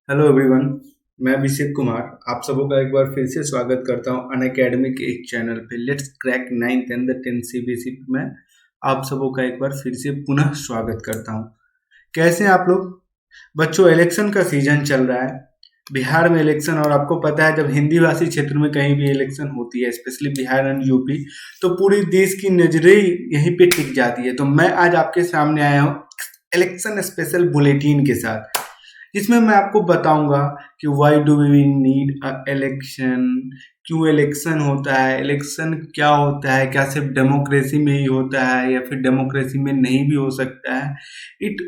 Hello everyone. मैं अभिषेक कुमार आप सबों का एक बार फिर से स्वागत करता हूं अनअकैडमी के एक चैनल पे let's crack 9th and the 10th CBSE में आप सबों का एक बार फिर से पुनः स्वागत करता हूं। कैसे हैं आप लोग बच्चों? इलेक्शन का सीजन चल रहा है बिहार में इलेक्शन, और आपको पता है जब हिंदी भाषी क्षेत्र में कहीं भी इलेक्शन होती है, स्पेशली बिहार एंड यूपी, तो पूरी देश की नजरें यहीं पे टिक जाती है। तो मैं आज आपके सामने आया हूँ इलेक्शन स्पेशल बुलेटिन के साथ, जिसमें मैं आपको बताऊंगा कि why do we need a election, क्यों इलेक्शन होता है, इलेक्शन क्या होता है, क्या सिर्फ डेमोक्रेसी में ही होता है या फिर डेमोक्रेसी में नहीं भी हो सकता है। इट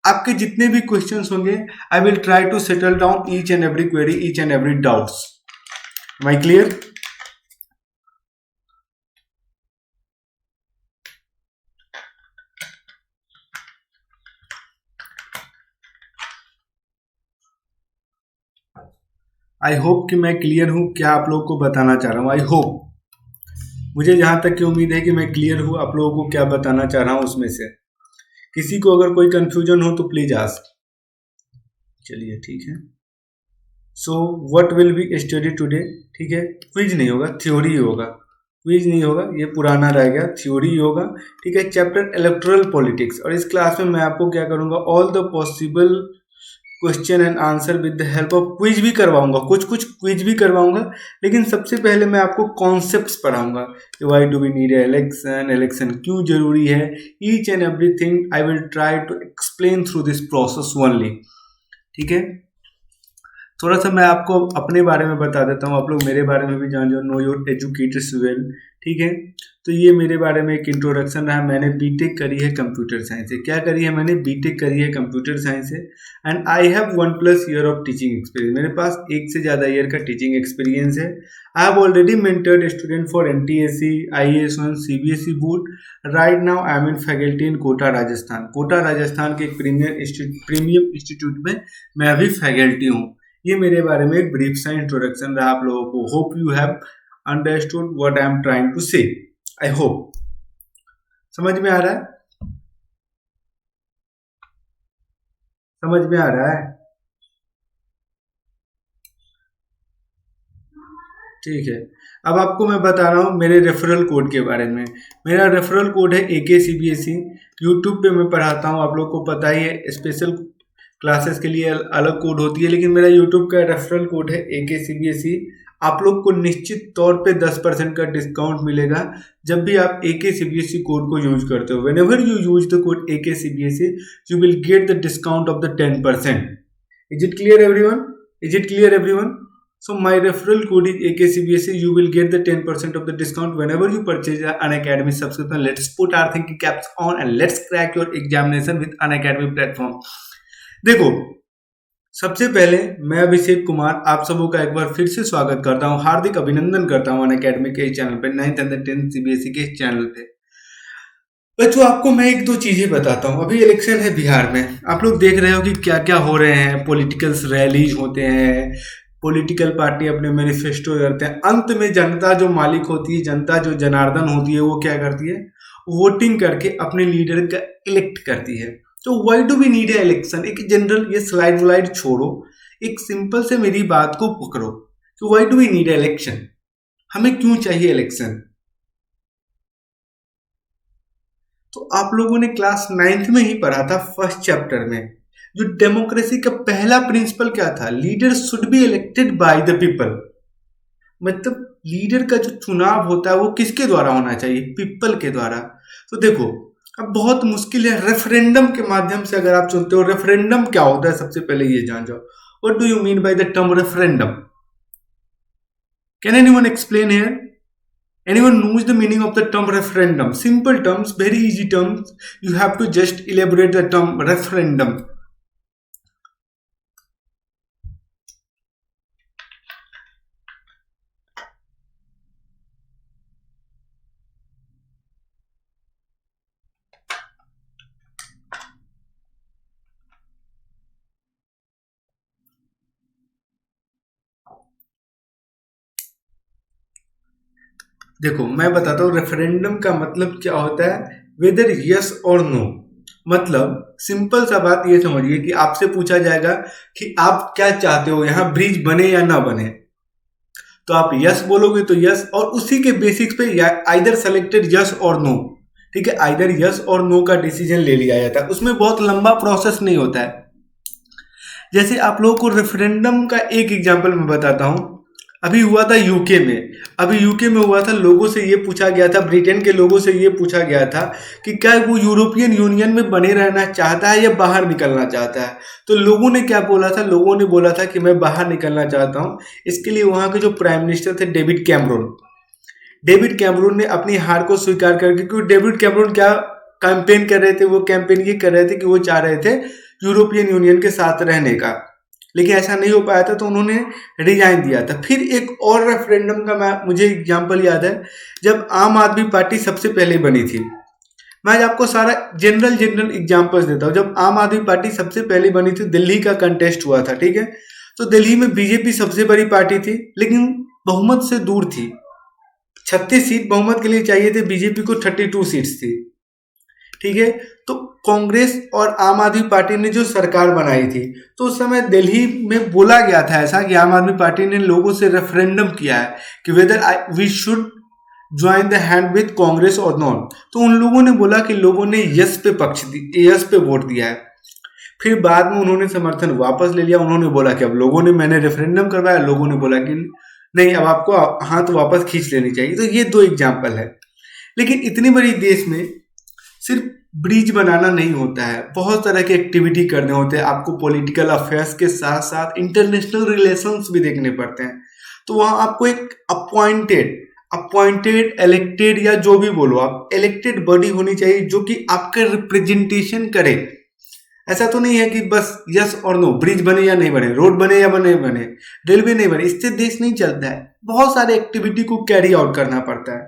आपके जितने भी क्वेश्चंस होंगे, I will try to settle down each and every query, each and every doubts. Am I clear? I hope कि मैं क्लियर हूँ क्या आप लोगों को बताना चाह रहा हूँ। आई होप, मुझे जहां तक की उम्मीद है कि मैं क्लियर हूँ आप लोगों को क्या बताना चाह रहा हूँ उसमें से। किसी को अगर कोई कंफ्यूजन हो तो प्लीज आस्क। चलिए ठीक है। So what will be study today? ठीक है, क्विज नहीं होगा, थ्योरी होगा। क्विज नहीं होगा, ये पुराना रह गया, थ्योरी होगा। ठीक है, चैप्टर इलेक्टोरल पॉलिटिक्स। और इस क्लास में मैं आपको क्या करूंगा, all the possible question and answer with the help of quiz भी करवाऊंगा, कुछ कुछ क्विज भी करवाऊंगा। लेकिन सबसे पहले मैं आपको कॉन्सेप्ट्स पढ़ाऊंगा कि why do we need election, election क्यों जरूरी है। Each and everything I will try to explain through this process only. ठीक है, थोड़ा सा मैं आपको अपने बारे में बता देता हूँ, आप लोग मेरे बारे में भी जान जाओ। Know your educators well. ठीक है, तो ये मेरे बारे में एक इंट्रोडक्शन रहा। मैंने बीटेक करी है कंप्यूटर साइंस से। क्या करी है मैंने? बीटेक करी है कंप्यूटर साइंस से। And I have 1+ year of teaching experience. मेरे पास 1 से ज़्यादा ईयर का टीचिंग एक्सपीरियंस है। I have already mentored student for NTSC, IAS one, CBSE board. Right now I am in faculty in Kota Rajasthan. Kota Rajasthan के एक प्रीमियम इंस्टीट्यूट में मैं अभी फैकल्टी हूँ। ये मेरे बारे में एक ब्रीफ सा इंट्रोडक्शन रहा आप लोगों को। Hope you have understood what I am trying to say. I hope समझ में आ रहा है, समझ में आ रहा है। ठीक है, अब आपको मैं बता रहा हूँ मेरे रेफरल कोड के बारे में। मेरा रेफरल कोड है AKCBSE। यूट्यूब पे मैं पढ़ाता हूँ, आप लोग को पता ही है, स्पेशल क्लासेस के लिए अलग कोड होती है, लेकिन मेरा यूट्यूब का रेफरल कोड है AKCBSE। आप लोग को निश्चित तौर पे 10% का डिस्काउंट मिलेगा जब भी आप AKCBSE कोड को यूज करते हो। When ever you use the code AKCBSE you will get the discount of the 10%। Is it clear everyone? Is it clear everyone? So my referral code is AKCBSE. You will get the 10% of the discount whenever you purchase an Academy subscription. Let's put our thinking caps on and let's crack your examination with an Academy platform. देखो, सबसे पहले मैं अभिषेक कुमार आप सबों का एक बार फिर से स्वागत करता हूँ, हार्दिक अभिनंदन करता हूँ अन अकेडमी के चैनल पे, 9th एंड 10th सीबीएसई के चैनल पे। बच्चों आपको मैं एक दो चीजें बताता हूँ। अभी इलेक्शन है बिहार में, आप लोग देख रहे हो कि क्या क्या हो रहे हैं। पॉलिटिकल्स रैलीज होते हैं, पॉलिटिकल पार्टी अपने मैनिफेस्टो करते हैं। अंत में जनता जो मालिक होती है, जनता जो जनार्दन होती है, वो क्या करती है? वोटिंग करके अपने लीडर का इलेक्ट करती है। तो why do we need a election? एक जनरल, ये स्लाइड व्लाइड छोड़ो, एक सिंपल से मेरी बात को पकड़ो कि why do we need a election, हमें क्यों चाहिए इलेक्शन। तो आप लोगों ने क्लास 9th में ही पढ़ा था, फर्स्ट चैप्टर में, जो डेमोक्रेसी का पहला प्रिंसिपल क्या था? Leader should be elected by the people. मतलब लीडर का जो चुनाव होता है वो किसके द्वारा होना चाहिए? पीपल के द्वारा। तो देखो, अब बहुत मुश्किल है, रेफरेंडम के माध्यम से अगर आप चुनते हो। रेफरेंडम क्या होता है सबसे पहले ये जान जाओ। What do you mean by the term referendum? Can anyone explain here? Anyone knows the meaning of the term referendum? Simple terms, very easy terms. You have to just elaborate the term referendum. देखो मैं बताता हूँ referendum का मतलब क्या होता है। Weather yes और नो, मतलब सिंपल सा बात ये समझिए कि आपसे पूछा जाएगा कि आप क्या चाहते हो, यहाँ ब्रिज बने या ना बने, तो आप यस बोलोगे तो यस, और उसी के बेसिक्स पे आइदर सेलेक्टेड यस और नो। ठीक है, आइदर यस और नो का डिसीजन ले लिया जाता है, उसमें बहुत लंबा प्रोसेस नहीं होता है। जैसे आप लोगों को रेफरेंडम का एक एग्जांपल मैं बताता हूं, अभी हुआ था यूके में। अभी यूके में हुआ था, लोगों से ये पूछा गया था, ब्रिटेन के लोगों से ये पूछा गया था कि क्या वो यूरोपियन यूनियन में बने रहना चाहता है या बाहर निकलना चाहता है। तो लोगों ने क्या बोला था, लोगों ने बोला था कि मैं बाहर निकलना चाहता हूं। इसके लिए वहां के जो प्राइम मिनिस्टर थे डेविड कैमरून ने अपनी हार को स्वीकार करके, क्योंकि डेविड कैमरून क्या कैंपेन कर रहे थे, वो कैंपेन ये कर रहे थे कि वो चाह रहे थे यूरोपियन यूनियन के साथ रहने का, लेकिन ऐसा नहीं हो पाया था, तो उन्होंने रिजाइन दिया था। फिर एक और रेफरेंडम का मुझे एग्जांपल याद है, जब आम आदमी पार्टी सबसे पहले बनी थी। मैं आज आपको सारा जनरल एग्जांपल्स देता हूँ। जब आम आदमी पार्टी सबसे पहले बनी थी, दिल्ली का कंटेस्ट हुआ था, ठीक है। तो दिल्ली में बीजेपी सबसे बड़ी पार्टी थी, लेकिन बहुमत से दूर थी। 36 सीट बहुमत के लिए चाहिए थे, बीजेपी को 32 सीट्स थी, ठीक है। तो कांग्रेस और आम आदमी पार्टी ने जो सरकार बनाई थी, तो उस समय दिल्ली में बोला गया था ऐसा कि आम आदमी पार्टी ने लोगों से रेफरेंडम किया है कि whether we should join the hand with Congress और नॉट। तो उन लोगों ने बोला कि लोगों ने यस पे यस पे वोट दिया है। फिर बाद में उन्होंने समर्थन वापस ले लिया, उन्होंने बोला कि अब मैंने रेफरेंडम करवाया, लोगों ने बोला कि नहीं, अब आपको हाथ वापस खींच लेनी चाहिए। तो ये दो एग्जाम्पल है। लेकिन इतनी बड़ी देश में सिर्फ ब्रिज बनाना नहीं होता है, बहुत तरह की एक्टिविटी करने होते हैं। आपको पॉलिटिकल अफेयर्स के साथ साथ इंटरनेशनल रिलेशंस भी देखने पड़ते हैं। तो वहां आपको एक अपॉइंटेड इलेक्टेड या जो भी बोलो आप, इलेक्टेड बॉडी होनी चाहिए जो कि आपका रिप्रेजेंटेशन करे। ऐसा तो नहीं है कि बस यस और नो, ब्रिज बने या नहीं बने, रोड बने या बने रेलवे नहीं बने, इससे देश नहीं चलता है। बहुत सारे एक्टिविटी को कैरी आउट करना पड़ता है।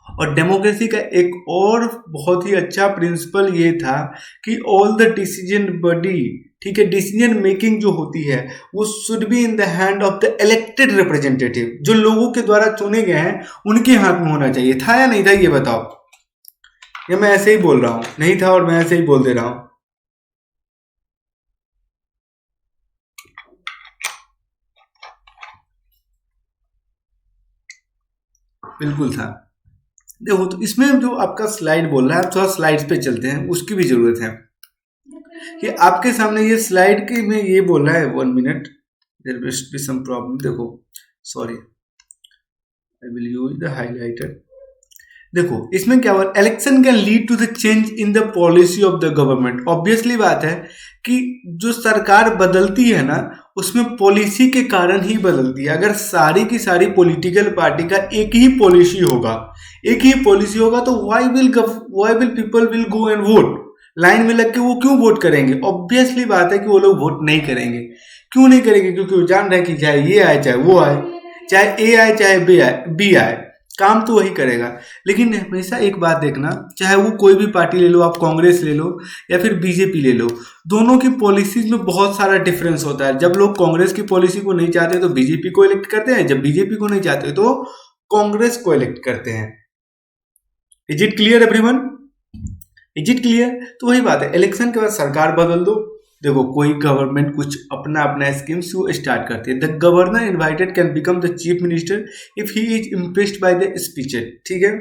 और डेमोक्रेसी का एक और बहुत ही अच्छा प्रिंसिपल ये था कि ऑल द डिसीजन बॉडी, ठीक है, डिसीजन मेकिंग जो होती है वो should be in the hand of the elected representative, जो लोगों के द्वारा चुने गए हैं उनके हाथ में होना चाहिए। था या नहीं था, ये बताओ। या मैं ऐसे ही बोल रहा हूं, नहीं था और मैं ऐसे ही बोल दे रहा हूं। बिल्कुल था। देखो, तो इसमें जो आपका स्लाइड बोल रहा है, आप थोड़ा स्लाइड्स पे चलते हैं, उसकी भी जरूरत है कि आपके सामने ये स्लाइड की में ये बोल रहा है, 1 minute, there must be some problem. देखो, sorry, I will use the highlighter. देखो, इसमें क्या हुआ, election can lead to the change in the policy of the government. Obviously बात है कि जो सरकार बदलती है ना, उसमें पॉलिसी के कारण ही बदलती है। अगर सारी की सारी पॉलिटिकल पार्टी का एक ही पॉलिसी होगा तो why will people will go and vote? Line में लग के वो क्यों वोट करेंगे? ऑब्वियसली बात है कि वो लोग वोट नहीं करेंगे। क्यों नहीं करेंगे? क्योंकि वो जान रहे हैं कि चाहे ये आए चाहे वो आए, चाहे ए आए चाहे बी आए, काम तो वही करेगा। लेकिन हमेशा एक बात देखना, चाहे वो कोई भी पार्टी ले लो, आप कांग्रेस ले लो या फिर बीजेपी ले लो, दोनों की पॉलिसीज में बहुत सारा डिफरेंस होता है। जब लोग कांग्रेस की पॉलिसी को नहीं चाहते तो बीजेपी को इलेक्ट करते हैं, जब बीजेपी को नहीं चाहते तो कांग्रेस को इलेक्ट करते हैं। Is it clear everyone? Is it clear? तो वही बात है, इलेक्शन के बाद सरकार बदल दो। देखो, कोई गवर्नमेंट कुछ अपना अपना स्कीम्स स्टार्ट करती है। The governor invited can become the chief minister if he is impressed by the speeches, ठीक है।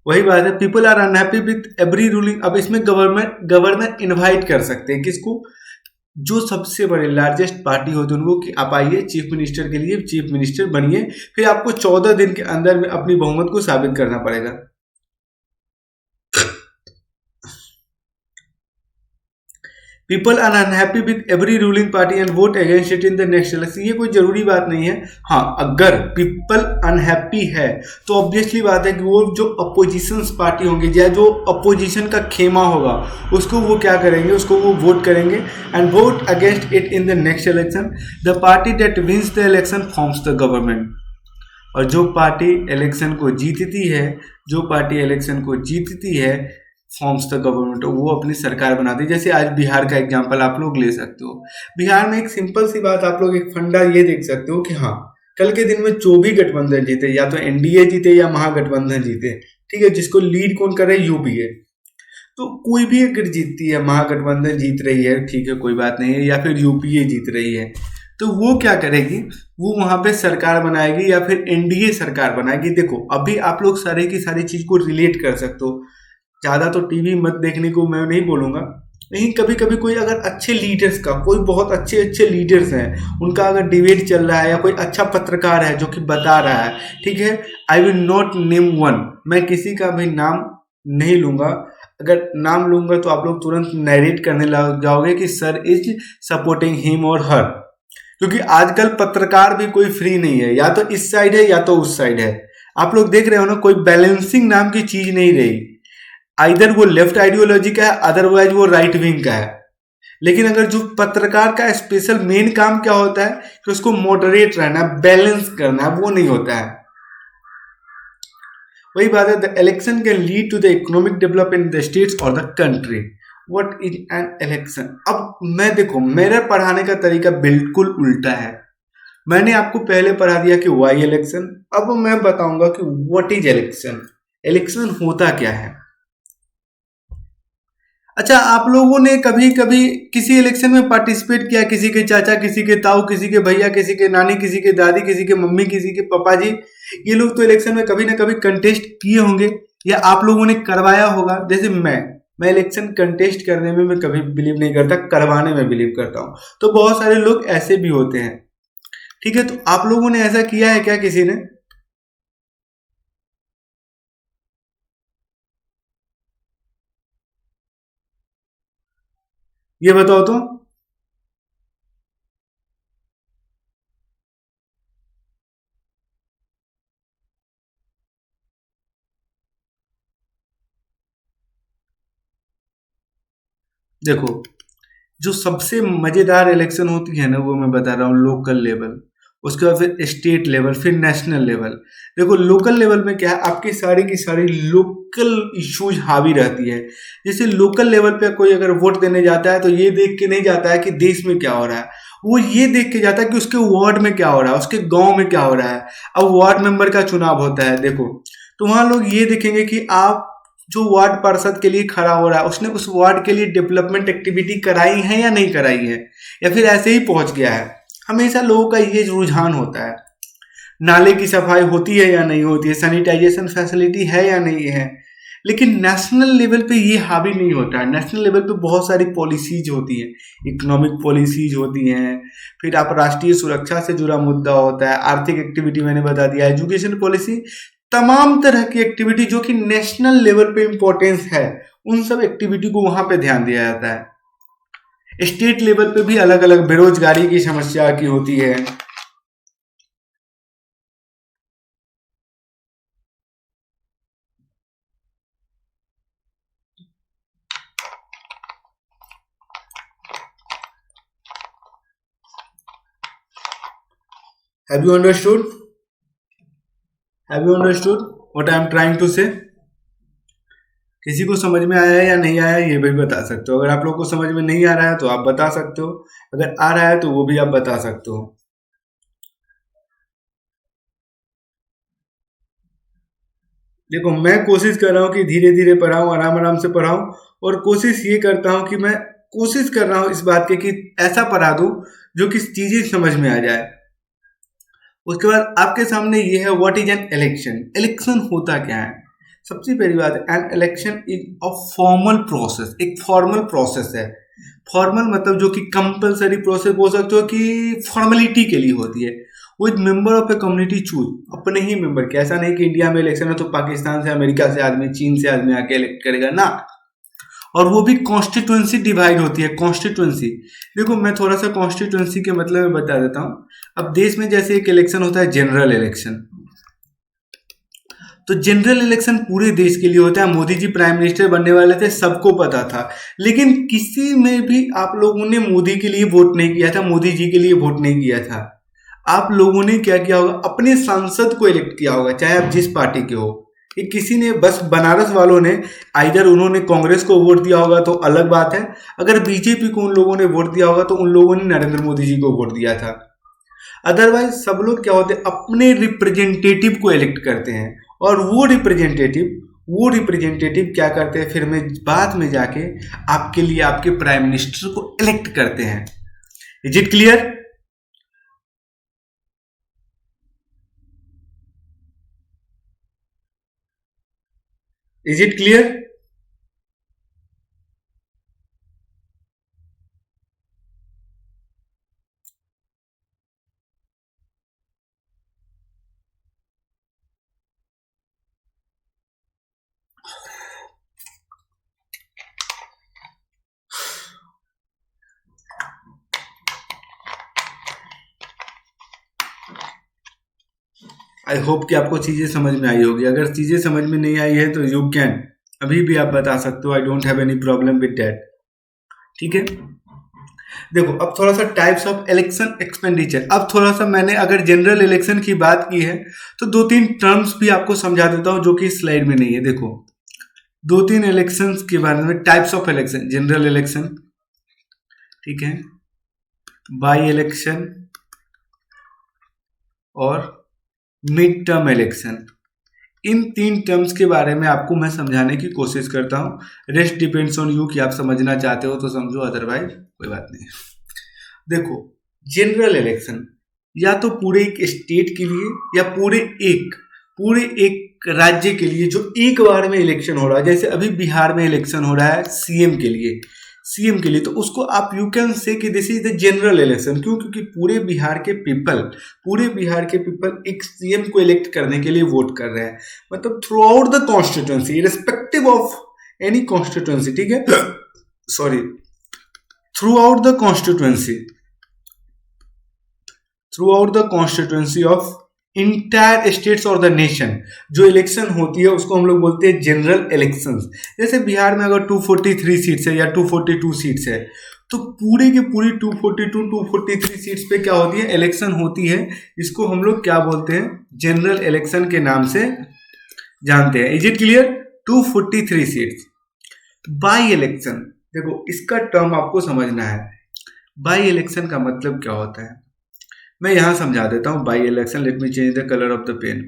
वही बात है, people are unhappy with every ruling. अब इसमें गवर्नर इनवाइट कर सकते हैं किसको? जो सबसे बड़े लार्जेस्ट पार्टी होती है उनको, कि आप आइए चीफ मिनिस्टर के लिए, चीफ मिनिस्टर बनिए। फिर आपको 14 दिन के अंदर में अपनी बहुमत को साबित करना पड़ेगा। People are unhappy with every ruling party and vote against it in the next election. ये कोई जरूरी बात नहीं है। हाँ, अगर पीपल अनहैप्पी है तो ऑब्वियसली बात है कि वो जो अपोजिशन पार्टी होंगे या जो अपोजिशन का खेमा होगा उसको वो क्या करेंगे, उसको वो वोट करेंगे and vote against it in the next election. The party that wins the election forms the government. और जो पार्टी इलेक्शन को जीतती है फॉर्म्स द गवर्नमेंट, वो अपनी सरकार बनाती है। जैसे आज बिहार का एग्जांपल आप लोग ले सकते हो। बिहार में एक सिंपल सी बात, आप लोग एक फंडा ये देख सकते हो कि हाँ, कल के दिन में जो भी गठबंधन जीते, या तो एनडीए जीते या महागठबंधन जीते, ठीक है, जिसको लीड कौन कर रहा है, यूपीए। तो कोई भी अगर जीतती है, महागठबंधन जीत रही है, ठीक है, कोई बात नहीं है, या फिर यूपीए जीत रही है, तो वो क्या करेगी, वो वहां पे सरकार बनाएगी या फिर एनडीए सरकार बनाएगी। देखो अभी आप लोग सारे की सारी चीज को रिलेट कर सकते हो। ज्यादा तो टीवी मत देखने को मैं नहीं बोलूंगा, लेकिन कभी कभी कोई अगर अच्छे लीडर्स का, कोई बहुत अच्छे अच्छे लीडर्स हैं, उनका अगर डिबेट चल रहा है या कोई अच्छा पत्रकार है जो कि बता रहा है, ठीक है, I will not name one, मैं किसी का भी नाम नहीं लूंगा। अगर नाम लूंगा तो आप लोग तुरंत नैरेट करने लग जाओगे कि सर इज सपोर्टिंग हिम और हर, क्योंकि आजकल पत्रकार भी कोई फ्री नहीं है, या तो इस साइड है या तो उस साइड है। आप लोग देख रहे हो ना, कोई बैलेंसिंग नाम की चीज नहीं रही, आइदर वो लेफ्ट आइडियोलॉजी का है, अदरवाइज वो राइट विंग का है। लेकिन अगर जो पत्रकार का स्पेशल मेन काम क्या होता है कि उसको मॉडरेट रहना, बैलेंस करना, वो नहीं होता है। वही बात है, the election can lead to the economic development in the states और the country. What is an election? अब मैं देखो, मेरा पढ़ाने का तरीका बिल्कुल उल्टा है। मैंने आपको पहले पढ़ा दिया कि वाई इलेक्शन, अब मैं बताऊंगा कि व्हाट इज इलेक्शन, इलेक्शन होता क्या है। अच्छा, आप लोगों ने कभी कभी किसी इलेक्शन में पार्टिसिपेट किया? किसी के चाचा, किसी के ताऊ, किसी के भैया, किसी के नानी, किसी के दादी, किसी के मम्मी, किसी के पापा जी, ये लोग तो इलेक्शन में कभी ना कभी कंटेस्ट किए होंगे या आप लोगों ने करवाया होगा। जैसे मैं इलेक्शन कंटेस्ट करने में मैं कभी बिलीव नहीं करता, करवाने में बिलीव करता हूँ। तो बहुत सारे लोग ऐसे भी होते हैं, ठीक है। तो आप लोगों ने ऐसा किया है क्या किसी ने? ये बताओ तो। देखो, जो सबसे मजेदार इलेक्शन होती है ना, वो मैं बता रहा हूँ, लोकल लेवल, उसके बाद फिर स्टेट लेवल, फिर नेशनल लेवल। देखो लोकल लेवल में क्या है, आपकी सारी की सारी लोकल इश्यूज हावी रहती है। जैसे लोकल लेवल पे कोई अगर वोट देने जाता है तो ये देख के नहीं जाता है कि देश में क्या हो रहा है, वो ये देख के जाता है कि उसके वार्ड में क्या हो रहा है, उसके गांव में क्या हो रहा है। अब वार्ड मेंबर का चुनाव होता है, देखो, तो वहां लोग ये देखेंगे कि आप जो वार्ड पार्षद के लिए खड़ा हो रहा है, उसने उस वार्ड के लिए डेवलपमेंट एक्टिविटी कराई है या नहीं कराई है, या फिर ऐसे ही पहुंच गया है। हमेशा लोगों का ये रुझान होता है। नाले की सफाई होती है या नहीं होती है, सैनिटाइजेशन फैसिलिटी है या नहीं है। लेकिन नेशनल लेवल पे ये हावी नहीं होता है। नेशनल लेवल पे बहुत सारी पॉलिसीज होती हैं, इकोनॉमिक पॉलिसीज होती हैं, फिर आप राष्ट्रीय सुरक्षा से जुड़ा मुद्दा होता है, आर्थिक एक्टिविटी मैंने बता दिया, एजुकेशन पॉलिसी, तमाम तरह की एक्टिविटी जो कि नेशनल लेवल पे इंपॉर्टेंस है, उन सब एक्टिविटी को वहां पे ध्यान दिया जाता है। स्टेट लेवल पे भी अलग अलग बेरोजगारी की समस्या की होती है। Have you understood? Have you understood what I am trying to say? किसी को समझ में आया है या नहीं आया, ये भी बता सकते हो। अगर आप लोग को समझ में नहीं आ रहा है तो आप बता सकते हो, अगर आ रहा है तो वो भी आप बता सकते हो। देखो मैं कोशिश कर रहा हूँ कि धीरे धीरे पढ़ाऊँ, आराम आराम से पढ़ाऊँ, और कोशिश ये करता हूँ कि मैं कोशिश कर रहा हूँ इस बात की कि ऐसा पढ़ा दूँ जो कि चीजें समझ में आ जाए। उसके बाद आपके सामने ये है, what is an election. Election होता क्या है? सबसे पहली बात, an election is a formal process, एक फॉर्मल प्रोसेस है। फॉर्मल मतलब जो कि कंपलसरी प्रोसेस बोल सकते हो कि फॉर्मेलिटी के लिए होती है। वो एक member of a community choose, अपने ही मेंबर के, ऐसा नहीं कि इंडिया में इलेक्शन है तो पाकिस्तान से, अमेरिका से आदमी, चीन से आदमी आके इलेक्ट करेगा ना। और वो भी कॉन्स्टिट्यूंसी डिवाइड होती है, कॉन्स्टिट्यूंसी। देखो मैं थोड़ा सा कॉन्स्टिट्यूंसी के मतलब में बता देता हूँ। अब देश में जैसे एक इलेक्शन होता है जनरल इलेक्शन, तो जनरल इलेक्शन पूरे देश के लिए होता है। मोदी जी प्राइम मिनिस्टर बनने वाले थे, सबको पता था, लेकिन किसी में भी आप लोगों ने मोदी के लिए वोट नहीं किया था, मोदी जी के लिए वोट नहीं किया था। आप लोगों ने क्या किया होगा, अपने सांसद को इलेक्ट किया होगा, चाहे आप जिस पार्टी के हो। कि किसी ने, बस बनारस वालों ने, आइदर उन्होंने कांग्रेस को वोट दिया होगा तो अलग बात है, अगर बीजेपी को उन लोगों ने वोट दिया होगा तो उन लोगों ने नरेंद्र मोदी जी को वोट दिया था। अदरवाइज सब लोग क्या होते हैं, अपने रिप्रेजेंटेटिव को इलेक्ट करते हैं, और वो रिप्रेजेंटेटिव वो रिप्रेजेंटेटिव क्या करते हैं, फिर में बाद में जाके आपके लिए आपके प्राइम मिनिस्टर को इलेक्ट करते हैं। Is it clear? Is it clear? I hope कि आपको चीजें समझ में आई होगी। अगर चीजें समझ में नहीं आई है तो यू कैन अभी भी आप बता सकते हो, I don't have any problem with that. ठीक है, देखो अब थोड़ा सा टाइप्स ऑफ इलेक्शन एक्सपेंडिचर। अब थोड़ा सा मैंने अगर जनरल इलेक्शन की बात की है तो दो तीन टर्म्स भी आपको समझा देता हूं जो कि स्लाइड में नहीं है। देखो दो तीन इलेक्शंस के बारे में, types of election, general election, ठीक है, बाई इलेक्शन और मिड टर्म इलेक्शन। इन तीन टर्म्स के बारे में आपको मैं समझाने की कोशिश करता हूं। रेस्ट डिपेंड्स ऑन यू कि आप समझना चाहते हो तो समझो, अदरवाइज कोई बात नहीं। देखो जनरल इलेक्शन या तो पूरे एक स्टेट के लिए या पूरे एक राज्य के लिए जो एक बार में इलेक्शन हो रहा है। जैसे अभी बिहार में इलेक्शन हो रहा है सीएम के लिए, तो उसको आप यू कैन से कि this is the general election. क्यों? क्योंकि पूरे बिहार के पीपल एक सीएम को इलेक्ट करने के लिए वोट कर रहे हैं, मतलब through out the constituency, respective of any constituency, ठीक है, sorry, through out the constituency of entire states और द नेशन जो इलेक्शन होती है उसको हम लोग बोलते हैं जनरल इलेक्शंस। जैसे बिहार में अगर 243 सीट्स है या 242 सीट्स है तो पूरे की पूरी 242 243 सीट्स पे क्या होती है, इलेक्शन होती है। इसको हम लोग क्या बोलते हैं, जनरल इलेक्शन के नाम से जानते हैं। Is it clear? 243 seats. By election, देखो इसका टर्म आपको समझना है। बाई इलेक्शन का मतलब क्या होता है मैं यहां समझा देता हूं। By election, let me change the colour of the pen.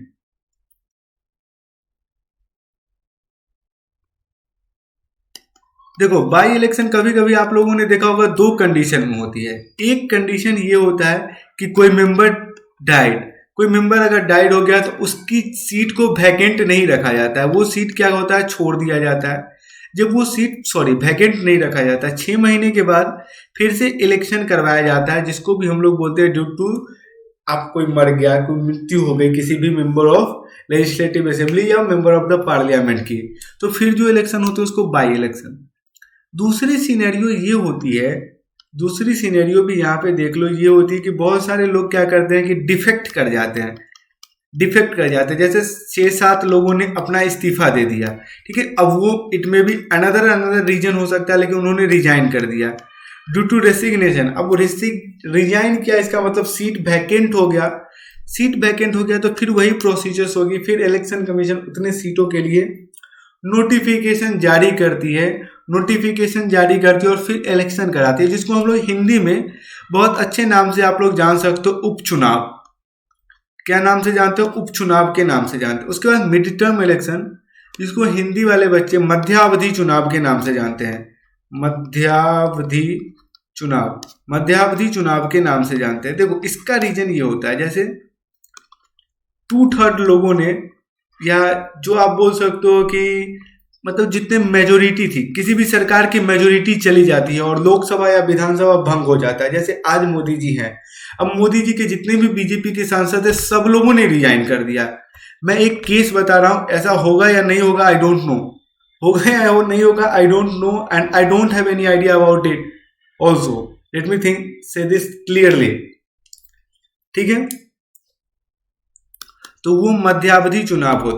देखो बाई इलेक्शन कभी कभी आप लोगों ने देखा होगा दो कंडीशन में होती है। एक कंडीशन ये होता है कि कोई मेंबर अगर डाइड हो गया तो उसकी सीट को वैकेंट नहीं रखा जाता है, वो सीट क्या होता है, छोड़ दिया जाता है। जब वो सीट वैकेंट नहीं रखा जाता है 6 महीने के बाद फिर से इलेक्शन करवाया जाता है, जिसको भी हम लोग बोलते हैं ड्यू टू आप कोई मर गया, कोई मृत्यु हो गई किसी भी मेंबर ऑफ लेजिस्लेटिव असेंबली या मेंबर ऑफ द पार्लियामेंट की, तो फिर जो इलेक्शन होती है उसको बाई इलेक्शन। दूसरी सिनेरियो भी यहाँ पे देख लो, ये होती है कि बहुत सारे लोग क्या करते हैं कि डिफेक्ट कर जाते हैं। जैसे 6-7 लोगों ने अपना इस्तीफा दे दिया, ठीक है, अब वो इट में भी अनदर रीजन हो सकता है, लेकिन उन्होंने रिजाइन कर दिया ड्यू टू रेसिग्नेशन। अब रिजाइन किया, इसका मतलब सीट वैकेंट हो गया तो फिर वही प्रोसीजर्स होगी। फिर इलेक्शन कमीशन उतने सीटों के लिए नोटिफिकेशन जारी करती है और फिर इलेक्शन कराती है, जिसको हम लोग हिंदी में बहुत अच्छे नाम से आप लोग जान सकते हो, उपचुनाव। क्या नाम से जानते हो? उपचुनाव के नाम से जानते हो। उसके बाद मिड टर्म इलेक्शन, जिसको हिंदी वाले बच्चे मध्यावधि चुनाव के नाम से जानते हैं। मध्यावधि चुनाव के नाम से जानते हैं। देखो इसका रीजन ये होता है, जैसे 2/3 लोगों ने, या जो आप बोल सकते हो कि मतलब जितने मेजोरिटी थी, किसी भी सरकार की मेजोरिटी चली जाती है और लोकसभा या विधानसभा भंग हो जाता है। जैसे आज मोदी जी हैं, अब मोदी जी के जितने भी बीजेपी के सांसद है सब लोगों ने रिजाइन कर दिया। मैं एक केस बता रहा हूं, ऐसा होगा या नहीं होगा आई डोंट नो, होगा या नहीं होगा I don't know, and I don't have any idea about it also. Let me think से दिस क्लियरली, ठीक है। तो वो मध्यावधि चुनाव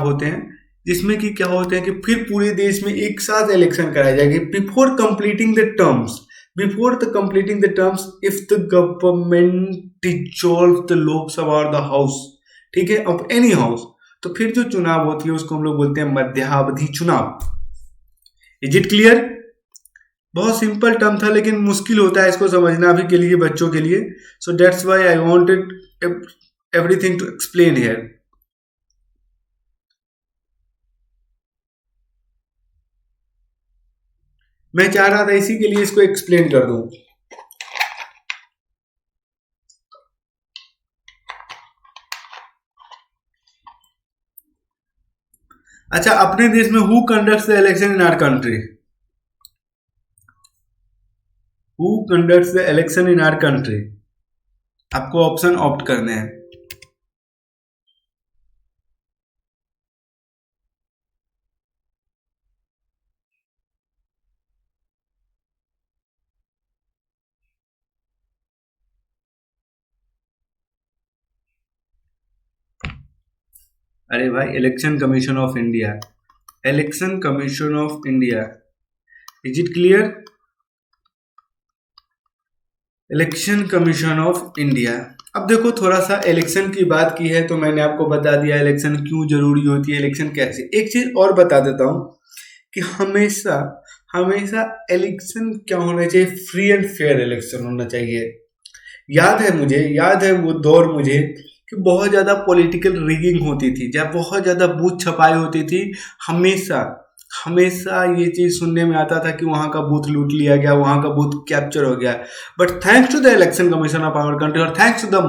होते हैं जिसमें कि क्या होते हैं कि फिर पूरे देश में एक साथ इलेक्शन कराए जाएंगे before completing the terms if the government dissolve the Lok Sabha और द हाउस, ठीक है, ऑफ एनी हाउस। तो फिर जो चुनाव होती है उसको हम लोग बोलते हैं मध्यावधि चुनाव। Is it clear? बहुत सिंपल टर्म था लेकिन मुश्किल होता है इसको समझना अभी के लिए बच्चों के लिए। So that's why I wanted everything to explain here. मैं चाह रहा था इसी के लिए इसको एक्सप्लेन कर दूं। अच्छा, अपने देश में who conducts the election in our country? Who conducts the election in our country? आपको ऑप्शन ऑप्ट करने हैं। अरे भाई, election commission of India. Election commission of India. Is it clear? Election commission of India. अब देखो, थोड़ा सा election की बात की है तो मैंने आपको बता दिया इलेक्शन क्यों जरूरी होती है, इलेक्शन कैसे। एक चीज और बता देता हूं कि हमेशा हमेशा इलेक्शन क्या होना चाहिए, फ्री एंड फेयर इलेक्शन होना चाहिए। याद है वो दौर मुझे कि बहुत ज्यादा पॉलिटिकल रिगिंग होती थी, जब बहुत ज्यादा बूथ छपाई होती थी। हमेशा हमेशा ये चीज सुनने में आता था कि वहां का बूथ लूट लिया गया, वहां का बूथ कैप्चर हो गया। But thanks to the election commission of our country, और thanks to the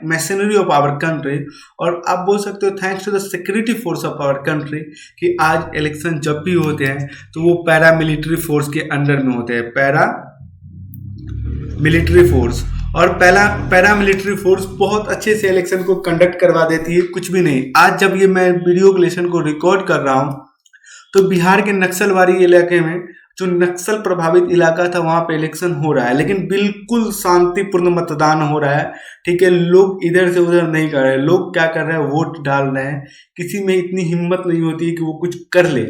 machinery of our country, और आप बोल सकते हो thanks to the security force of our country, कि आज इलेक्शन जब भी होते हैं तो वो पैरा मिलिट्री फोर्स के अंडर में होते हैं। पैरा मिलिट्री फोर्स, और पैरा मिलिट्री फोर्स बहुत अच्छे से इलेक्शन को कंडक्ट करवा देती है। कुछ भी नहीं, आज जब ये मैं वीडियो लेसन को रिकॉर्ड कर रहा हूं तो बिहार के नक्सलवाड़ी इलाके में, जो नक्सल प्रभावित इलाका था, वहां पे इलेक्शन हो रहा है, लेकिन बिल्कुल शांतिपूर्ण मतदान हो रहा है। ठीक है, लोग इधर से उधर नहीं कर रहे, लोग क्या कर रहे हैं, वोट डाल रहे हैं। किसी में इतनी हिम्मत नहीं होती कि वो कुछ कर ले।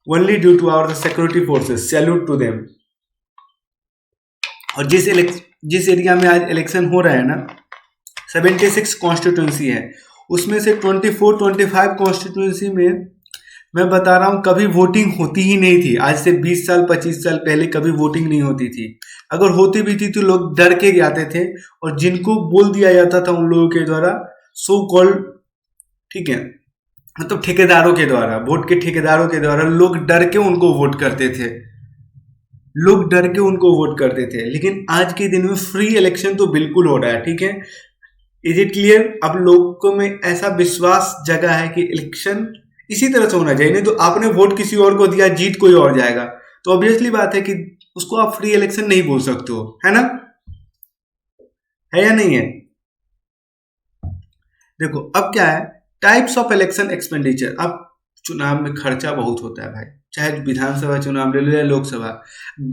Only due to our security forces, salute to them. और जिस एरिया में आज इलेक्शन हो रहा है ना, 76 कॉन्स्टिट्यूंसी है, उसमें से 24-25 कॉन्स्टिट्यूंसी में मैं बता रहा हूं कभी वोटिंग होती ही नहीं थी। आज से 20 साल 25 साल पहले कभी वोटिंग नहीं होती थी। अगर होती भी थी तो लोग डर के जाते थे, और जिनको बोल दिया जाता था उन लोगों के द्वारा, सो कॉल्ड, ठीक है, मतलब ठेकेदारों के द्वारा, वोट के ठेकेदारों के द्वारा, लोग डर के उनको वोट करते थे। लोग डर के उनको वोट करते थे। लेकिन आज के दिन में फ्री इलेक्शन तो बिल्कुल हो रहा है। ठीक है, इज इट क्लियर? अब लोगों में ऐसा विश्वास जगा है कि इलेक्शन इसी तरह से होना चाहिए। नहीं तो आपने वोट किसी और को दिया, जीत कोई और जाएगा, तो ऑब्वियसली बात है कि उसको आप फ्री इलेक्शन नहीं बोल सकते हो, है ना? है या नहीं है? देखो, अब क्या है, टाइप्स ऑफ इलेक्शन एक्सपेंडिचर। अब चुनाव में खर्चा बहुत होता है भाई, चाहे विधानसभा चुनाव ले लो या लोकसभा।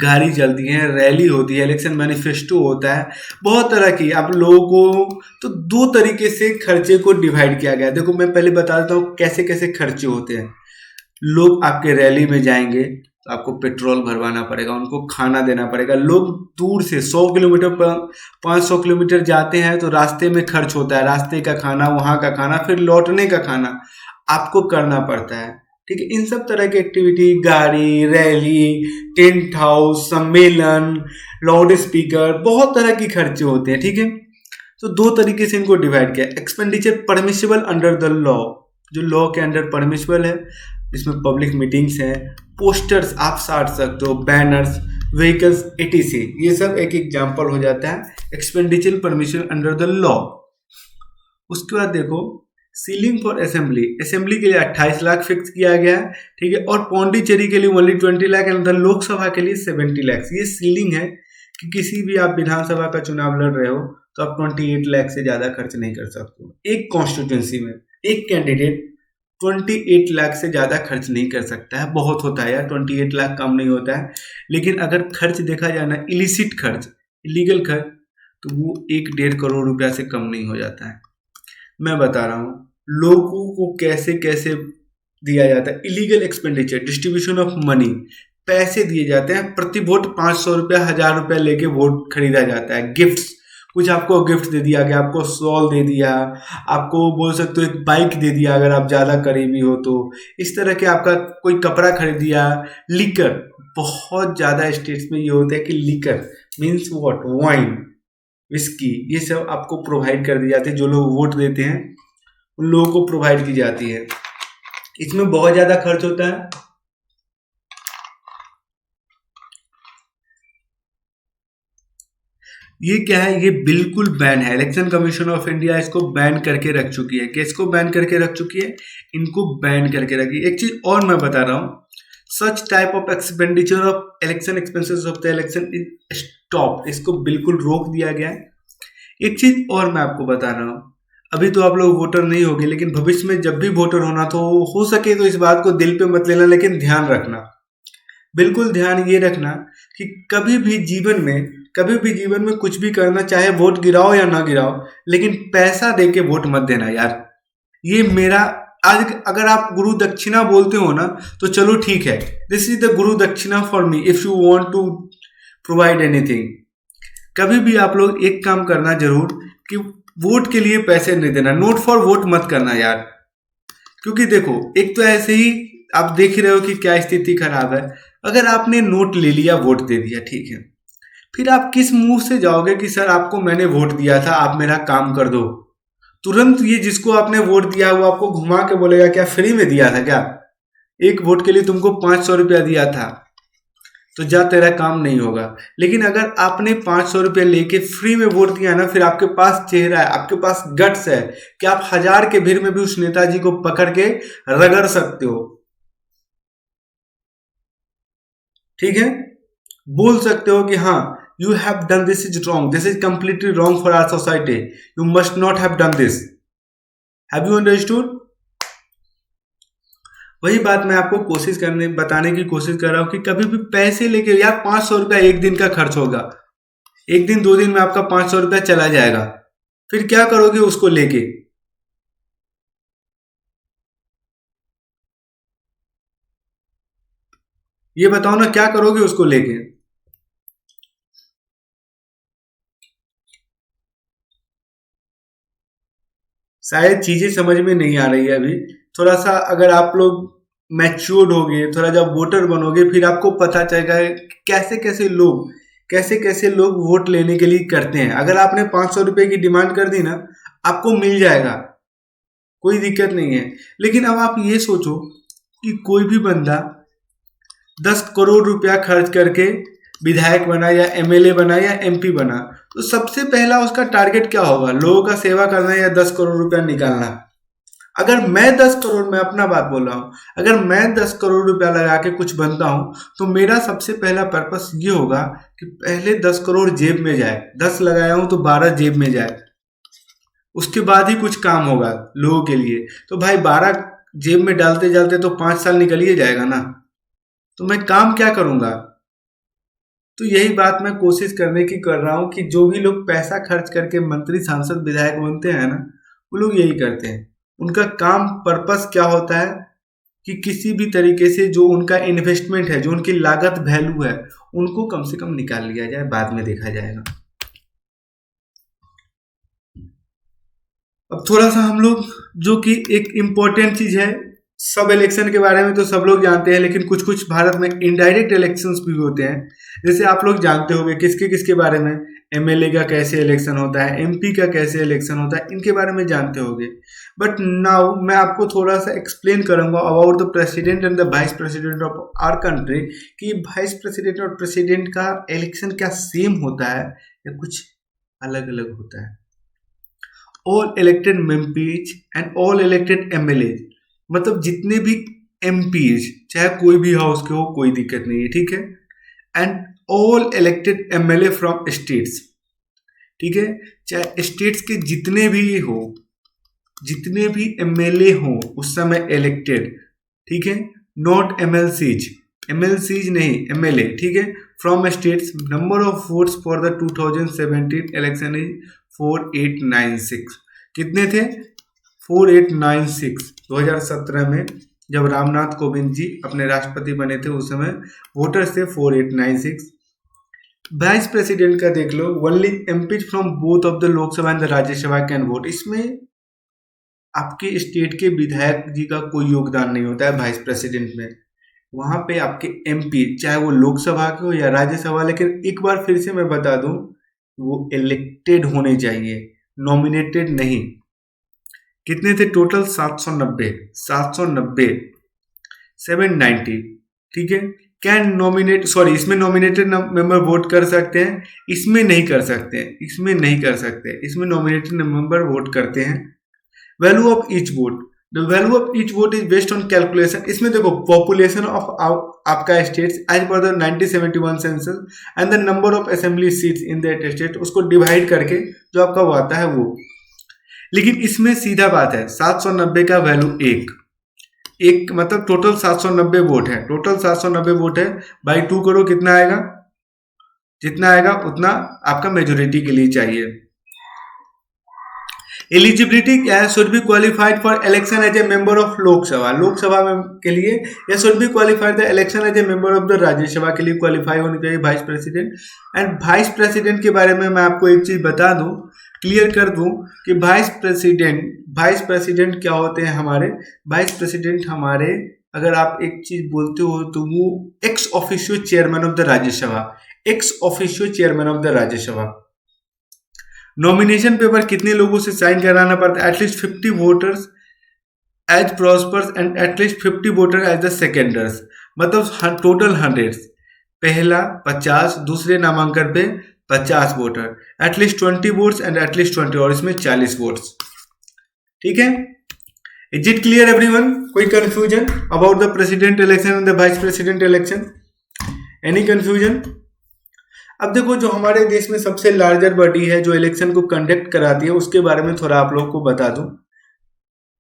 गाड़ी चलती है, रैली होती है, इलेक्शन मैनिफेस्टो होता है, बहुत तरह की। अब लोगों को तो दो तरीके से खर्चे को डिवाइड किया गया है। देखो, मैं पहले बता देता हूँ कैसे कैसे खर्चे होते हैं। लोग आपके रैली में जाएंगे तो आपको पेट्रोल भरवाना पड़ेगा, उनको खाना देना पड़ेगा। लोग दूर से 100 किलोमीटर 500 किलोमीटर जाते हैं तो रास्ते में खर्च होता है, रास्ते का खाना, वहां का खाना, फिर लौटने का खाना आपको करना पड़ता है। ठीक है, इन सब तरह की एक्टिविटी, गाड़ी, रैली, टेंट हाउस, सम्मेलन, लाउड स्पीकर, बहुत तरह की खर्चे होते हैं। ठीक है, तो दो तरीके से इनको डिवाइड किया। Expenditure permissible under the law, जो लॉ के अंडर परमिसिबल है, इसमें पब्लिक मीटिंग्स हैं, पोस्टर्स आप साट सकते हो, बैनर्स, व्हीकल्स, एटीसी, ये सब एक एग्जाम्पल हो जाता है expenditure permission under the law. उसके बाद देखो, सीलिंग फॉर असेंबली, असेंबली के लिए 28 लाख फिक्स किया गया है। ठीक है, और पौंडीचेरी के लिए ओनली 20 लाख, एंड लोकसभा के लिए 70 लाख। ये सीलिंग है कि किसी भी आप विधानसभा का चुनाव लड़ रहे हो तो आप 28 लाख से ज्यादा खर्च नहीं कर सकते हो। एक कॉन्स्टिट्यूंसी में एक कैंडिडेट 28 लाख से ज्यादा खर्च नहीं कर सकता है। बहुत होता है यार, 28 लाख कम नहीं होता है। लेकिन अगर खर्च देखा जाए ना, इलिसिट खर्च, इलीगल खर्च, तो वो 1-1.5 करोड़ रुपया से कम नहीं हो जाता है। मैं बता रहा हूँ लोगों को कैसे कैसे दिया जाता है। Illegal expenditure, distribution of money, पैसे दिए जाते हैं। प्रति वोट 500 रुपया, 1000 रुपया लेके वोट खरीदा जाता है। गिफ्ट्स, कुछ आपको गिफ्ट दे दिया गया, आपको शॉल दे दिया, आपको बोल सकते हो एक बाइक दे दिया अगर आप ज्यादा करीबी हो तो, इस तरह के आपका कोई कपड़ा खरीद दिया। लिकर, बहुत ज्यादा स्टेट्स में ये होता है कि liquor means what, wine, whisky, ये सब आपको प्रोवाइड कर दी जाती है। जो लोग वोट देते हैं उन लोगों को प्रोवाइड की जाती है। इसमें बहुत ज्यादा खर्च होता है। ये क्या है, ये बिल्कुल बैन है। इलेक्शन कमीशन ऑफ इंडिया इसको बैन करके रख चुकी है। किसको बैन करके रख चुकी है? इनको बैन करके रखी। एक चीज और मैं बता रहा हूँ, such type of expenditure of election expenses of the election is stop, इसको बिल्कुल रोक दिया गया है। एक चीज और मैं आपको बता रहा हूँ, अभी तो आप लोग वोटर नहीं होगे, लेकिन भविष्य में जब भी वोटर होना तो हो सके तो इस बात को दिल पे मत लेना, लेकिन ध्यान रखना, बिल्कुल ध्यान ये रखना कि कभी भी जीवन में कुछ भी करना, चाहे वोट गिराओ या ना गिराओ, लेकिन पैसा दे के वोट मत देना यार। ये मेरा आज, अगर आप गुरु दक्षिणा बोलते हो ना तो चलो ठीक है, this is the guru dakshina for me if you want to provide anything. कभी भी आप लोग एक काम करना जरूर कि वोट के लिए पैसे नहीं देना, नोट फॉर वोट मत करना यार। क्योंकि देखो, एक तो ऐसे ही आप देख ही रहे हो कि क्या स्थिति खराब है। अगर आपने नोट ले लिया, वोट दे दिया, ठीक है, फिर आप किस मुंह से जाओगे कि सर आपको मैंने वोट दिया था, आप मेरा काम कर दो? तुरंत ये जिसको आपने वोट दिया वो आपको घुमा के बोलेगा क्या फ्री में दिया था क्या? एक वोट के लिए तुमको 500 रुपया दिया था तो जा, तेरा काम नहीं होगा। लेकिन अगर आपने 500 रुपया लेके फ्री में वोट दिया ना, फिर आपके पास चेहरा है, आपके पास गट्स है कि आप 1000 के भीड़ में भी उस नेताजी को पकड़ के रगड़ सकते हो, ठीक है, बोल सकते हो कि हाँ you have done this is wrong, this is completely wrong for our society, you must not have done this. Have you understood? वही बात मैं आपको बताने की कोशिश कर रहा हूं कि कभी भी पैसे लेके यार, 500 रुपया एक दिन का खर्च होगा, एक दिन 2 दिन में आपका 500 रुपया चला जाएगा, फिर क्या करोगे उसको लेके? ये बताओ ना, क्या करोगे उसको लेके? शायद चीजें समझ में नहीं आ रही है अभी। थोड़ा सा अगर आप लोग मैच्योर्ड होगे, थोड़ा जब वोटर बनोगे, फिर आपको पता चलेगा कैसे कैसे लोग वोट लेने के लिए करते हैं। अगर आपने 500 रुपए की डिमांड कर दी ना, आपको मिल जाएगा, कोई दिक्कत नहीं है। लेकिन अब आप ये सोचो कि कोई भी बंदा 10 करोड़ रुपया खर्च करके विधायक बना या एमएलए बना या एमपी बना, तो सबसे पहला उसका टारगेट क्या होगा? लोगों का सेवा करना या 10 करोड़ रुपया निकालना। अगर मैं 10 करोड़, मैं अपना बात बोल रहा हूं, अगर मैं 10 करोड़ रुपया लगा के कुछ बनता हूं तो मेरा सबसे पहला पर्पस ये होगा कि पहले 10 करोड़ जेब में जाए, 10 लगाया हूं तो 12 जेब में जाए, उसके बाद ही कुछ काम होगा लोगों के लिए। तो भाई 12 जेब में डालते डालते तो 5 साल निकल ही जाएगा ना, तो मैं काम क्या करूंगा? तो यही बात मैं कोशिश करने की कर रहा हूं कि जो भी लोग पैसा खर्च करके मंत्री सांसद विधायक बनते हैं ना, वो लोग यही करते हैं। उनका काम पर्पस क्या होता है कि किसी भी तरीके से जो उनका इन्वेस्टमेंट है, जो उनकी लागत वैल्यू है, उनको कम से कम निकाल लिया जाए, बाद में देखा जाएगा। अब थोड़ा सा हम लोग, जो कि एक इम्पोर्टेंट चीज है, सब इलेक्शन के बारे में तो सब लोग जानते हैं, लेकिन कुछ कुछ भारत में इनडायरेक्ट इलेक्शंस भी होते हैं। जैसे आप लोग जानते होंगे किसके किसके बारे में, एमएलए का कैसे इलेक्शन होता है, एमपी का कैसे इलेक्शन होता है, इनके बारे में जानते होंगे। बट नाउ मैं आपको थोड़ा सा एक्सप्लेन करूंगा about the president and the vice president of our country, कि वाइस प्रेसिडेंट और प्रेसिडेंट का इलेक्शन क्या सेम होता है या कुछ अलग अलग होता है। All elected MPs and all elected MLA, मतलब जितने भी एमपीज, चाहे कोई भी हाउस के हो, कोई दिक्कत नहीं है, ठीक है, and all elected MLA from states, ठीक है, चाहे स्टेट्स के जितने भी हो, जितने भी एमएलए हो उस समय इलेक्टेड, ठीक है, नॉट एमएलसीज, एमएलसीज नहीं, एमएलए, ठीक है, from states. Number of votes for the 2017 election is 4896। कितने थे? 4896। 2017 में जब रामनाथ कोविंद जी अपने राष्ट्रपति बने थे, उस समय वोटर्स थे 4896। वाइस प्रेसिडेंट का देख लो, only MPs from both of the Lok Sabha and the Rajya Sabha can vote. इसमें आपके स्टेट के विधायक जी का कोई योगदान नहीं होता है वाइस प्रेसिडेंट में। वहां पे आपके एमपी, चाहे वो लोकसभा के हो या राज्यसभा, लेकिन एक बार फिर से मैं बता दूं, वो इलेक्टेड होने चाहिए, नॉमिनेटेड नहीं। कितने थे टोटल? 790, 790, 790, ठीक है। कैन नॉमिनेट, सॉरी इसमें नॉमिनेटेड मेंबर वोट कर सकते हैं, इसमें नहीं कर सकते हैं, इसमें नहीं कर सकते, इसमें नॉमिनेटेड मेंबर वोट करते हैं। Value of each vote, the value of each vote is based on calculation. इसमें देखो पॉपुलेशन ऑफ आपका states as per the 1971 census and the number of assembly seats in that state, उसको divide करके जो आपका वो आता है वो। लेकिन इसमें सीधा बात है 790 का वैल्यू एक मतलब टोटल 790 वोट है, टोटल 790 वोट है, बाई 2 करो कितना आएगा, जितना आएगा उतना आपका मेजोरिटी के लिए चाहिए। एलिजिबिलिटी क्या है, should be qualified for election as a member of Lok Sabha, Lok Sabha में के लिए, या should be qualified the election as a member of the Rajya Sabha के लिए क्वालिफाई होनी चाहिए vice president. And vice president के बारे में मैं आपको एक चीज बता दूं, क्लियर कर दूं कि वाइस प्रेसिडेंट क्या होते हैं हमारे, वाइस प्रेसिडेंट हमारे, अगर आप एक चीज बोलते हो तो वो ex officio chairman of the Rajya Sabha, ex officio chairman of the Rajya Sabha. Nomination paper कितने लोगों से साइन कराना पड़ता है, at least 50 voters as proposers and at least 50 voter as the seconders, मतलब टोटल 100, पहला 50, दूसरे नामांकन पे 50 voter, at least 20 votes and at least 20, और इसमें 40 वोट्स। ठीक है, इज इट क्लियर एवरीवन? कोई confusion about the president election and the vice president election? Any confusion? अब देखो जो हमारे देश में सबसे लार्जर बॉडी है जो इलेक्शन को कंडक्ट कराती है, उसके बारे में थोड़ा आप लोगों को बता दूं।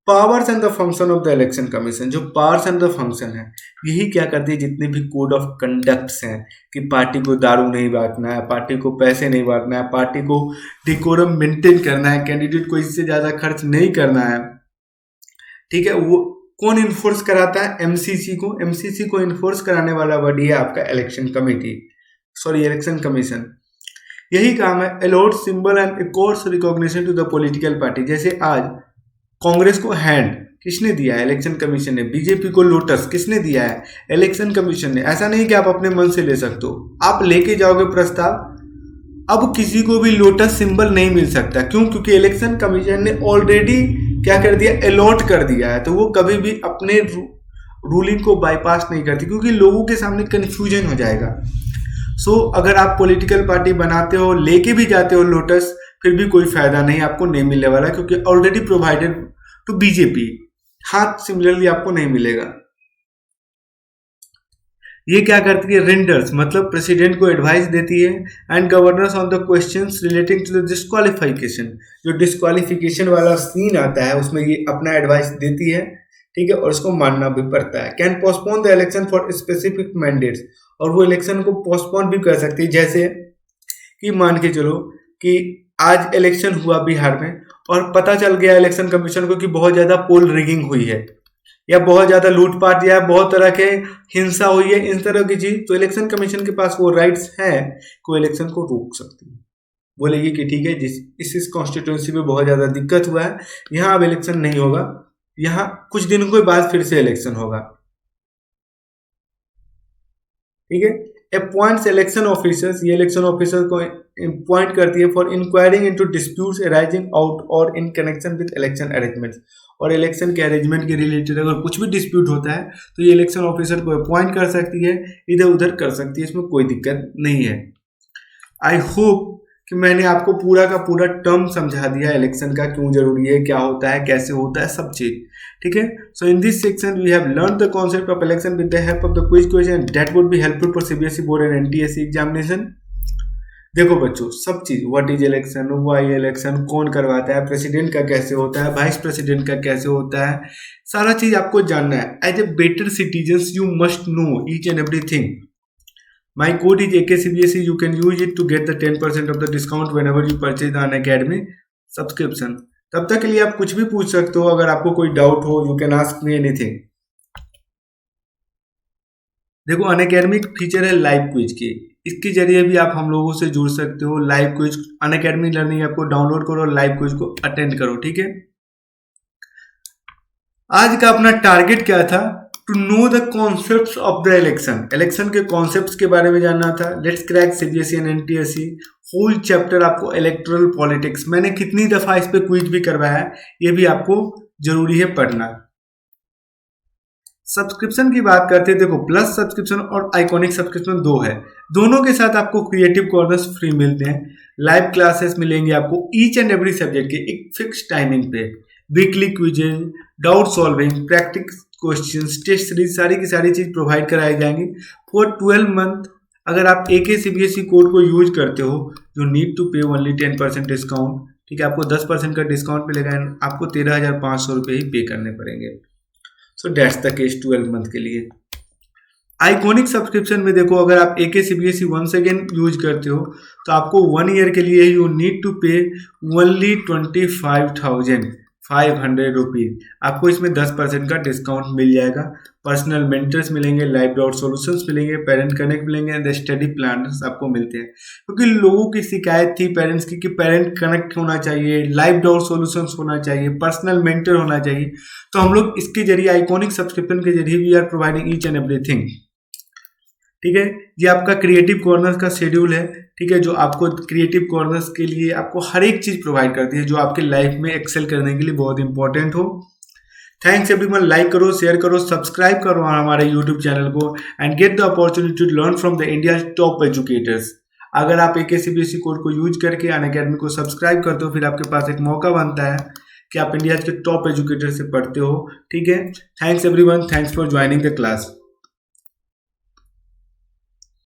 Powers and the function of the election commission, जो पावर्स एंड द फंक्शन है, यही क्या करती है, जितने भी कोड ऑफ कंडक्ट्स हैं कि पार्टी को दारू नहीं बांटना है, पार्टी को पैसे नहीं बांटना है, पार्टी को डिकोरम मेंटेन करना है, कैंडिडेट को इससे ज्यादा खर्च नहीं करना है, ठीक है, वो कौन इन्फोर्स कराता है? एमसीसी को। एमसीसी को इन्फोर्स कराने वाला बॉडी है आपका election committee, sorry election commission. यही काम है, allot symbol and accords recognition to the political party. जैसे आज कांग्रेस को हैंड किसने दिया है? इलेक्शन कमीशन ने। बीजेपी को लोटस किसने दिया है? इलेक्शन कमीशन ने। ऐसा नहीं कि आप अपने मन से ले सकते हो, आप लेके जाओगे प्रस्ताव। अब किसी को भी लोटस सिंबल नहीं मिल सकता, क्यों? क्योंकि इलेक्शन कमीशन ने ऑलरेडी क्या कर दिया, अलॉट कर दिया है, तो वो कभी भी अपने रूलिंग को बाईपास नहीं करती, क्योंकि लोगों के सामने कंफ्यूजन हो जाएगा। सो अगर आप पॉलिटिकल पार्टी बनाते हो, लेके भी जाते हो लोटस, फिर भी कोई फायदा नहीं आपको नहीं मिलने वाला, क्योंकि ऑलरेडी प्रोवाइडेड टू बीजेपी। हाँ, सिमिलरली आपको नहीं मिलेगा। ये क्या करती है? रेंडर्स, मतलब प्रेसिडेंट को एडवाइस देती है, and governors on the questions relating to the disqualification. जो डिस्क्वालिफिकेशन वाला सीन आता है उसमें ये अपना एडवाइस देती है, ठीक है, और इसको मानना भी पड़ता है। Can postpone the election for specific mandates, और वो इलेक्शन को पोस्टपोन भी कर सकती है। जैसे कि मान के चलो कि आज इलेक्शन हुआ बिहार में, और पता चल गया इलेक्शन कमीशन को कि बहुत ज्यादा पोल रिगिंग हुई है, या बहुत ज्यादा लूटपाट, या बहुत तरह के हिंसा हुई है, इन तरह की चीज, तो इलेक्शन कमीशन के पास वो राइट्स है कि वो इलेक्शन को रोक सकती है। बोलेगी कि ठीक है, इस कॉन्स्टिट्यूंसी में बहुत ज्यादा दिक्कत हुआ है, यहाँ अब इलेक्शन नहीं होगा, यहाँ कुछ दिनों के बाद फिर से इलेक्शन होगा। ठीक है, अपॉइंट्स इलेक्शन ऑफिसर्स, ये इलेक्शन ऑफिसर को अपॉइंट करती है for inquiring into disputes arising out और in connection with election arrangements. और इलेक्शन के अरेंजमेंट के रिलेटेड अगर कुछ भी डिस्प्यूट होता है तो ये इलेक्शन ऑफिसर को अपॉइंट कर सकती है, इधर उधर कर सकती है, इसमें कोई दिक्कत नहीं है। आई होप कि मैंने आपको पूरा का पूरा टर्म समझा दिया इलेक्शन का, क्यों जरूरी है, क्या होता है, कैसे होता है, सब चीज। ठीक है, so in this section we have learn the concept of election with the help of the quiz question that would be helpful for CBSE board and NTSC examination. देखो बच्चों, सब चीज, what is election, why election, कौन करवाता है, president का कैसे होता है, वाइस प्रेसिडेंट का कैसे होता है, सारा चीज आपको जानना है। As a better citizen you must know each and everything. My code is AKCBSE. You can use it to get the 10% of the discount whenever you purchase the Unacademy subscription. तब तक के लिए आप कुछ भी पूछ सकते हो, अगर आपको कोई डाउट हो, you can ask me anything. देखो, अनअकैडमी फीचर है लाइव क्विज की, इसके जरिए भी आप हम लोगों से जुड़ सकते हो। Live quiz, Unacademy learning app को डाउनलोड करो और लाइव क्विज को अटेंड करो। ठीक है, आज का अपना टारगेट क्या था? To know the concepts of the election, election के कॉन्सेप्ट्स के बारे में जानना था। Let's crack CBSE and NTSC whole chapter आपको इलेक्टोरल पॉलिटिक्स, मैंने कितनी दफा इस पे क्विज भी करवाया है, ये भी आपको जरूरी है पढ़ना। सब्सक्रिप्शन की बात करते हैं, देखो प्लस सब्सक्रिप्शन और आइकॉनिक सब्सक्रिप्शन दो है। दोनों के साथ आपको क्रिएटिव कॉर्नर्स फ्री मिलते हैं, लाइव क्लासेस मिलेंगे आपको ईच एंड एवरी सब्जेक्ट के एक फिक्स टाइमिंग पे, weekly quizzes, doubt solving, practice questions, test series, सारी की सारी चीज प्रोवाइड कराई जाएंगी फॉर 12 मंथ। अगर आप AK CBSE कोड को यूज करते हो, जो need to pay only 10% discount, ठीक है, आपको 10% का डिस्काउंट मिलेगा एंड आपको 13,500 रुपये ही पे करने पड़ेंगे। So that's the case 12 month के लिए। आइकॉनिक सब्सक्रिप्शन में देखो, अगर आप AK CBSE once again use करते हो तो आपको 1 ईयर के लिए you need to pay only 25,500 rupees. आपको इसमें 10% का डिस्काउंट मिल जाएगा। पर्सनल मेंटर्स मिलेंगे, लाइव डाउट सॉल्यूशंस मिलेंगे, पेरेंट कनेक्ट मिलेंगे एंड स्टडी प्लान्स आपको मिलते हैं। क्योंकि लोगों की शिकायत थी पेरेंट्स की कि पेरेंट कनेक्ट होना चाहिए, लाइव डाउट सॉल्यूशंस होना चाहिए, पर्सनल मेंटर होना चाहिए। तो हम लोग इसके जरिए, आइकॉनिक सब्सक्रिप्शन के जरिए we are providing each and everything. ठीक है, ये आपका क्रिएटिव कॉर्नर्स का शेड्यूल है। ठीक है, जो आपको क्रिएटिव कॉर्नर्स के लिए आपको हर एक चीज प्रोवाइड करती है जो आपके लाइफ में एक्सेल करने के लिए बहुत इंपॉर्टेंट हो। थैंक्स एवरीवन, लाइक करो, शेयर करो, सब्सक्राइब करो हमारे यूट्यूब चैनल को and get the opportunity to learn from the India top educators. अगर आप AK CBSE कोड को यूज करके अनअकैडमी को सब्सक्राइब करते हो, फिर आपके पास एक मौका बनता है कि आप इंडिया के टॉप एजुकेटर से पढ़ते हो। ठीक है, thanks everyone, thanks for joining the class.